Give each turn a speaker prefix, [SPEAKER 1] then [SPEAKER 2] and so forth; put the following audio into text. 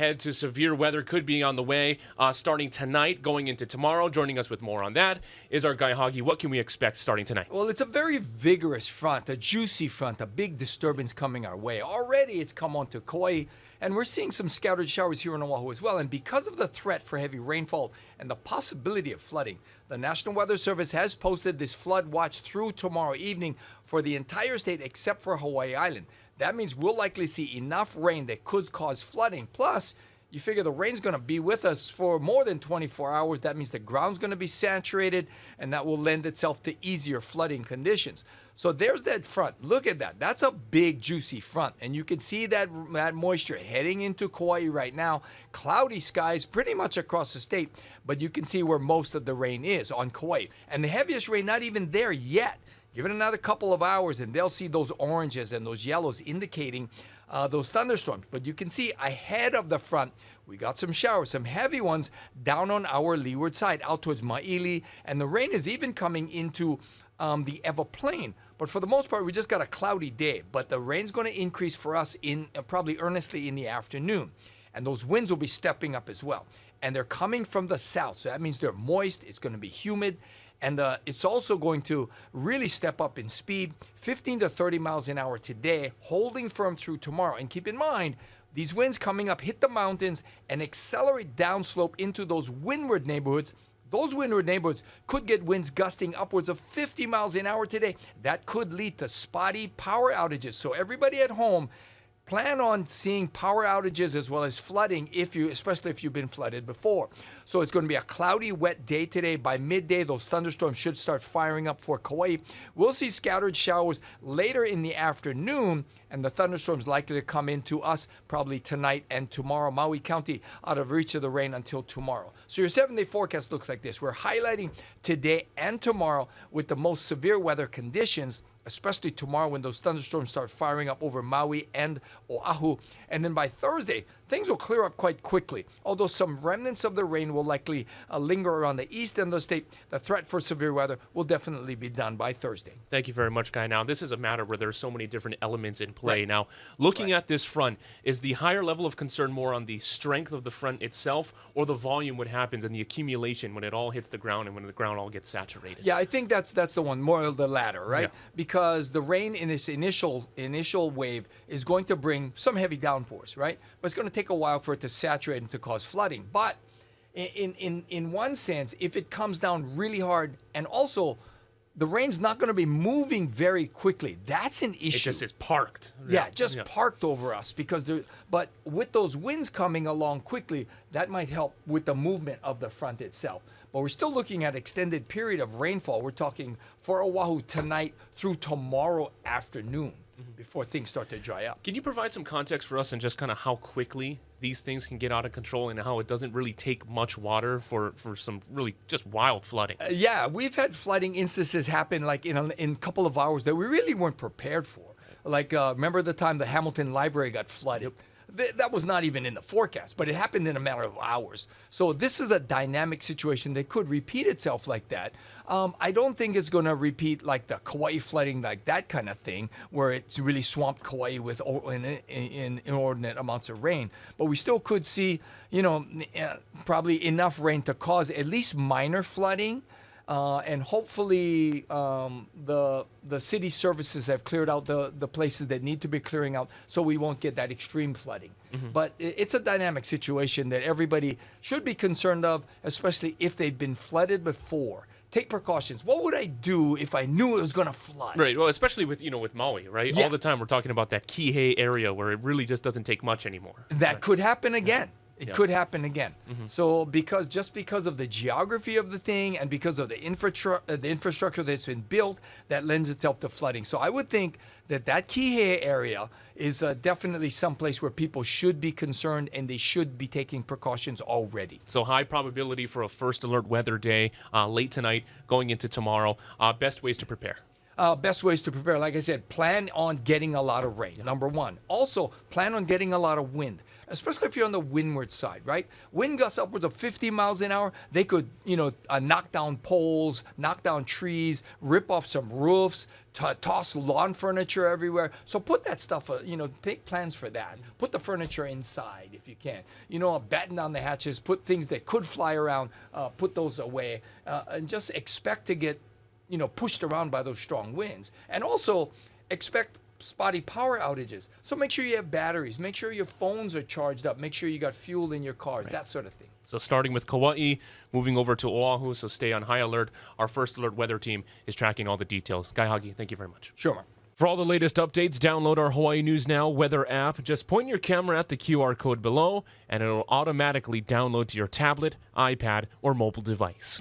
[SPEAKER 1] Head to severe weather could be on the way starting tonight, going into tomorrow. Joining us with more on that is our guy Hoggy. What can we expect starting tonight?
[SPEAKER 2] Well, it's a very vigorous front, a juicy front, a big disturbance coming our way. Already it's come onto Kauai, and we're seeing some scattered showers here in Oahu as well. And because of the threat for heavy rainfall and the possibility of flooding, the National Weather Service has posted this flood watch through tomorrow evening for the entire state except for Hawaii Island. That means we'll likely see enough rain that could cause flooding. Plus, you figure the rain's going to be with us for more than 24 hours. That means the ground's going to be saturated, and that will lend itself to easier flooding conditions. So there's that front. Look at that. That's a big, juicy front. And you can see that moisture heading into Kauai right now. Cloudy skies pretty much across the state, but you can see where most of the rain is on Kauai. And the heaviest rain not even there yet. Give it another couple of hours and they'll see those oranges and those yellows indicating those thunderstorms. But you can see ahead of the front, we got some showers, some heavy ones down on our leeward side, out towards Maili. And the rain is even coming into the Ewa Plain. But for the most part, we just got a cloudy day. But the rain's going to increase for us in probably earnestly in the afternoon. And those winds will be stepping up as well. And they're coming from the south. So that means they're moist. It's going to be humid. And it's also going to really step up in speed, 15 to 30 miles an hour today, holding firm through tomorrow. And keep in mind, these winds coming up hit the mountains and accelerate downslope into those windward neighborhoods. Those windward neighborhoods could get winds gusting upwards of 50 miles an hour today. That could lead to spotty power outages. So everybody at home, plan on seeing power outages as well as flooding, especially if you've been flooded before. So it's going to be a cloudy, wet day today. By midday, those thunderstorms should start firing up for Kauai. We'll see scattered showers later in the afternoon, and the thunderstorms likely to come into us probably tonight and tomorrow. Maui County out of reach of the rain until tomorrow. So your 7-day forecast looks like this. We're highlighting today and tomorrow with the most severe weather conditions, especially tomorrow when those thunderstorms start firing up over Maui and Oahu. And then by Thursday, things will clear up quite quickly. Although some remnants of the rain will likely linger around the east end of the state, the threat for severe weather will definitely be done by Thursday.
[SPEAKER 1] Thank you very much, Guy. Now, this is a matter where there's so many different elements in play.
[SPEAKER 2] Right.
[SPEAKER 1] Now, looking at this front, is the higher level of concern more on the strength of the front itself or the volume, what happens, and the accumulation when it all hits the ground and when the ground all gets saturated?
[SPEAKER 2] Yeah, I think that's the one, more of the latter, right?
[SPEAKER 1] Yeah.
[SPEAKER 2] Because the rain in this initial wave is going to bring some heavy downpours, right? But it's going to take a while for it to saturate and to cause flooding. But in one sense, if it comes down really hard, and also the rain's not going to be moving very quickly, that's an issue.
[SPEAKER 1] It just is parked.
[SPEAKER 2] Yeah, parked over us but with those winds coming along quickly, that might help with the movement of the front itself. But we're still looking at extended period of rainfall. We're talking for Oahu tonight through tomorrow afternoon before things start to dry up.
[SPEAKER 1] Can you provide some context for us and just kind of how quickly these things can get out of control and how it doesn't really take much water for some really just wild flooding?
[SPEAKER 2] Yeah, we've had flooding instances happen like in a couple of hours that we really weren't prepared for. Like, remember the time the Hamilton Library got flooded?
[SPEAKER 1] Yep.
[SPEAKER 2] That was not even in the forecast, but it happened in a matter of hours. So this is a dynamic situation that could repeat itself like that. I don't think it's going to repeat like the Kauai flooding, like that kind of thing, where it's really swamped Kauai with inordinate amounts of rain. But we still could see, probably enough rain to cause at least minor flooding. And hopefully the city services have cleared out the places that need to be clearing out so we won't get that extreme flooding. But it's a dynamic situation that everybody should be concerned of, especially if they've been flooded before. Take precautions. What would I do if I knew it was going to flood?
[SPEAKER 1] Right. Well, especially with Maui, right?
[SPEAKER 2] Yeah.
[SPEAKER 1] All the time we're talking about that Kihei area where it really just doesn't take much anymore.
[SPEAKER 2] That could happen again. It could happen again. So because of the geography of the thing and because of the infrastructure that's been built, that lends itself to flooding. So I would think that Kihei area is definitely someplace where people should be concerned and they should be taking precautions already.
[SPEAKER 1] So high probability for a first alert weather day late tonight going into tomorrow. Best ways to prepare.
[SPEAKER 2] best ways to prepare, like I said, plan on getting a lot of rain, number one. Also, plan on getting a lot of wind, especially if you're on the windward side, right? Wind gusts upwards of 50 miles an hour. They could, knock down poles, knock down trees, rip off some roofs, toss lawn furniture everywhere. So put that stuff, take plans for that. Put the furniture inside if you can. Batten down the hatches, put things that could fly around, put those away, and just expect to get pushed around by those strong winds. And also expect spotty power outages. So make sure you have batteries. Make sure your phones are charged up. Make sure you got fuel in your cars, that sort of thing.
[SPEAKER 1] So starting with Kauai, moving over to Oahu, so stay on high alert. Our First Alert weather team is tracking all the details. Guy Hagi, thank you very much.
[SPEAKER 2] Sure, Mark.
[SPEAKER 1] For all the latest updates, download our Hawaii News Now weather app. Just point your camera at the QR code below, and it'll automatically download to your tablet, iPad, or mobile device.